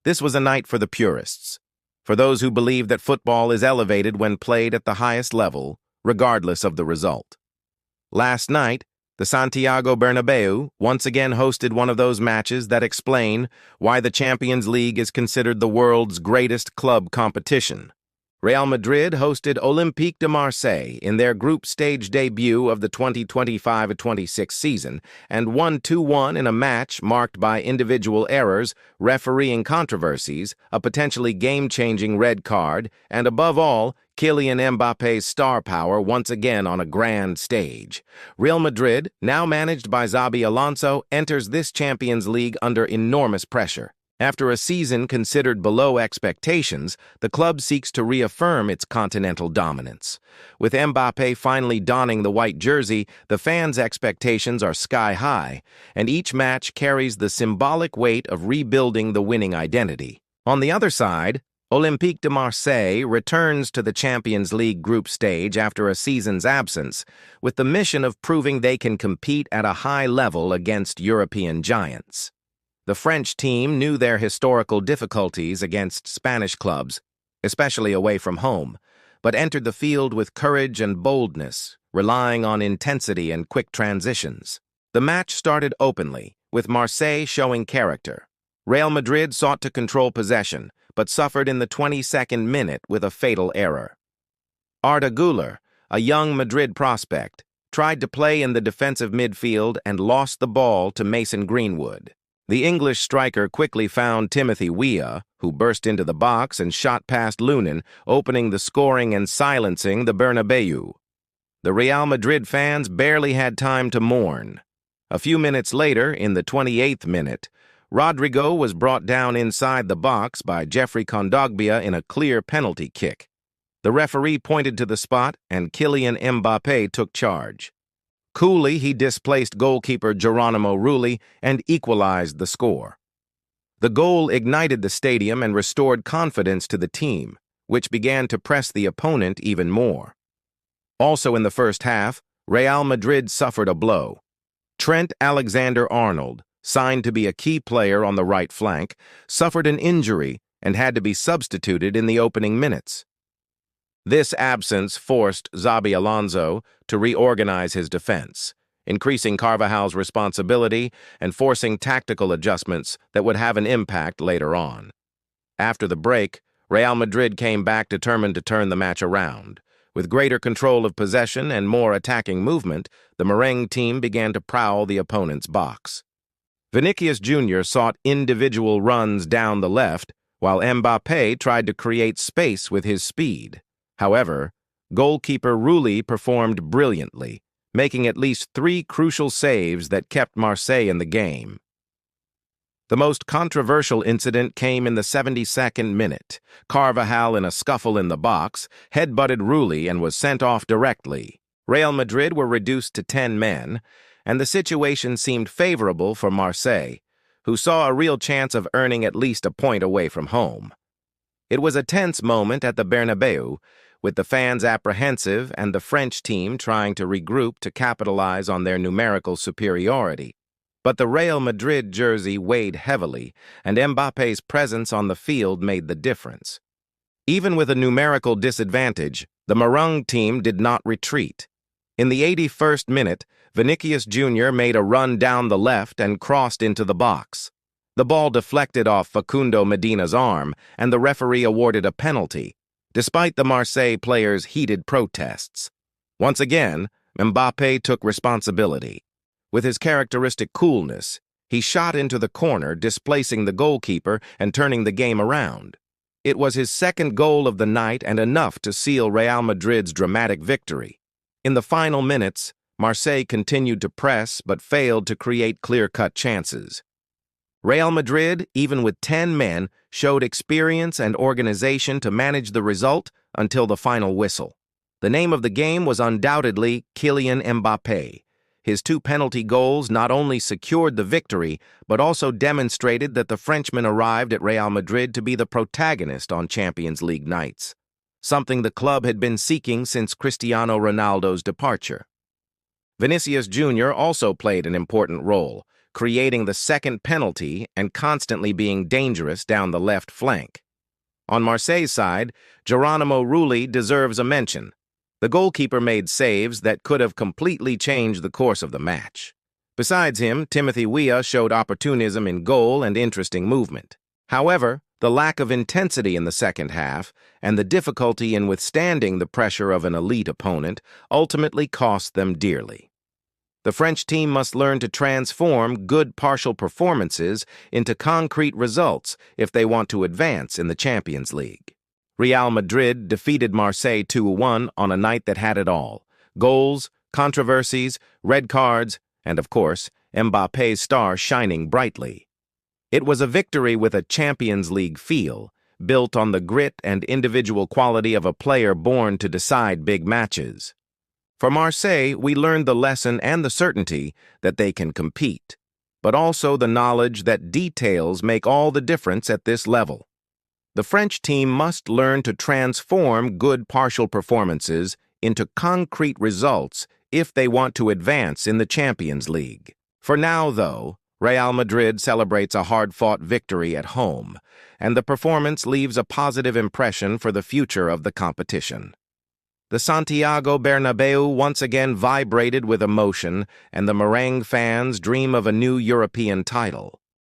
This was a night for the purists, for those who believe that football is elevated when played at the highest level, regardless of the result. Last night, the Santiago Bernabéu once again hosted one of those matches that explain why the Champions League is considered the world's greatest club competition. Real Madrid hosted Olympique de Marseille in their group stage debut of the 2025-26 season and won 2-1 in a match marked by individual errors, refereeing controversies, a potentially game-changing red card, and above all, Kylian Mbappe's star power once again on a grand stage. Real Madrid, now managed by Xabi Alonso, enters this Champions League under enormous pressure. After a season considered below expectations, the club seeks to reaffirm its continental dominance. With Mbappé finally donning the white jersey, the fans' expectations are sky high, and each match carries the symbolic weight of rebuilding the winning identity. On the other side, Olympique de Marseille returns to the Champions League group stage after a season's absence, with the mission of proving they can compete at a high level against European giants. The French team knew their historical difficulties against Spanish clubs, especially away from home, but entered the field with courage and boldness, relying on intensity and quick transitions. The match started openly, with Marseille showing character. Real Madrid sought to control possession, but suffered in the 22nd minute with a fatal error. Arda Güler, a young Madrid prospect, tried to play in the defensive midfield and lost the ball to Mason Greenwood. The English striker quickly found Timothy Weah, who burst into the box and shot past Lunin, opening the scoring and silencing the Bernabéu. The Real Madrid fans barely had time to mourn. A few minutes later, in the 28th minute, Rodrigo was brought down inside the box by Jeffrey Kondogbia in a clear penalty kick. The referee pointed to the spot, and Kylian Mbappé took charge. Coolly, he displaced goalkeeper Geronimo Rulli and equalized the score. The goal ignited the stadium and restored confidence to the team, which began to press the opponent even more. Also in the first half, Real Madrid suffered a blow. Trent Alexander-Arnold, signed to be a key player on the right flank, suffered an injury and had to be substituted in the opening minutes. This absence forced Xabi Alonso to reorganize his defense, increasing Carvajal's responsibility and forcing tactical adjustments that would have an impact later on. After the break, Real Madrid came back determined to turn the match around. With greater control of possession and more attacking movement, the merengue team began to prowl the opponent's box. Vinicius Jr. sought individual runs down the left, while Mbappé tried to create space with his speed. However, goalkeeper Rulli performed brilliantly, making at least 3 crucial saves that kept Marseille in the game. The most controversial incident came in the 72nd minute. Carvajal, in a scuffle in the box, headbutted Rulli and was sent off directly. Real Madrid were reduced to 10 men, and the situation seemed favorable for Marseille, who saw a real chance of earning at least a point away from home. It was a tense moment at the Bernabéu, with the fans apprehensive and the French team trying to regroup to capitalize on their numerical superiority. But the Real Madrid jersey weighed heavily, and Mbappé's presence on the field made the difference. Even with a numerical disadvantage, the merengue team did not retreat. In the 81st minute, Vinicius Jr. made a run down the left and crossed into the box. The ball deflected off Facundo Medina's arm, and the referee awarded a penalty, despite the Marseille players' heated protests. Once again, Mbappé took responsibility. With his characteristic coolness, he shot into the corner, displacing the goalkeeper and turning the game around. It was his second goal of the night and enough to seal Real Madrid's dramatic victory. In the final minutes, Marseille continued to press but failed to create clear-cut chances. Real Madrid, even with 10 men, showed experience and organization to manage the result until the final whistle. The name of the game was undoubtedly Kylian Mbappé. His 2 penalty goals not only secured the victory, but also demonstrated that the Frenchman arrived at Real Madrid to be the protagonist on Champions League nights, something the club had been seeking since Cristiano Ronaldo's departure. Vinicius Jr. also played an important role, creating the second penalty and constantly being dangerous down the left flank. On Marseille's side, Geronimo Rulli deserves a mention. The goalkeeper made saves that could have completely changed the course of the match. Besides him, Timothy Weah showed opportunism in goal and interesting movement. However, the lack of intensity in the second half and the difficulty in withstanding the pressure of an elite opponent ultimately cost them dearly. The French team must learn to transform good partial performances into concrete results if they want to advance in the Champions League. Real Madrid defeated Marseille 2-1 on a night that had it all: goals, controversies, red cards, and of course, Mbappé's star shining brightly. It was a victory with a Champions League feel, built on the grit and individual quality of a player born to decide big matches. For Marseille, we learned the lesson and the certainty that they can compete, but also the knowledge that details make all the difference at this level. The French team must learn to transform good partial performances into concrete results if they want to advance in the Champions League. For now, though, Real Madrid celebrates a hard-fought victory at home, and the performance leaves a positive impression for the future of the competition. The Santiago Bernabéu once again vibrated with emotion, and the merengue fans dream of a new European title.